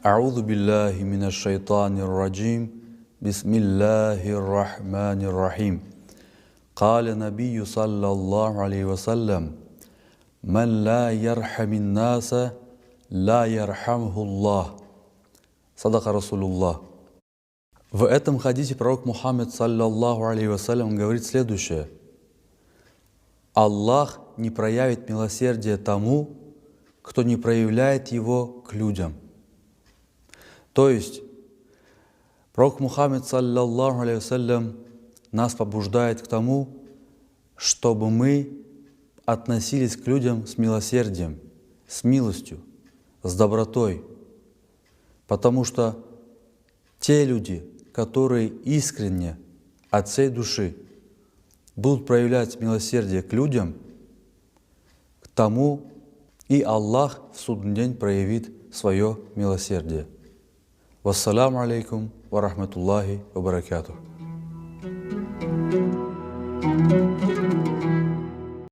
А'удhu биллахи минаш шайтанир раджим. Бисмиллахир рахманир рахим. Каля набию саллаллаху алейхи вассалям: «Ман ла ярхамин наса, ла ярхамху Аллах». Садака Расулуллах. В этом хадисе пророк Мухаммад саллаллаху алейхи вассалям говорит следующее: Аллах не проявит милосердие тому, кто не проявляет его к людям. То есть пророк Мухаммад саллаллаху алейхи вассалям нас побуждает к тому, чтобы мы относились к людям с милосердием, с милостью, с добротой. Потому что те люди, которые искренне от всей души будут проявлять милосердие к людям, к тому и Аллах в судный день проявит свое милосердие. Вассаламу алейкум ва рахматуллахи ва баракатух.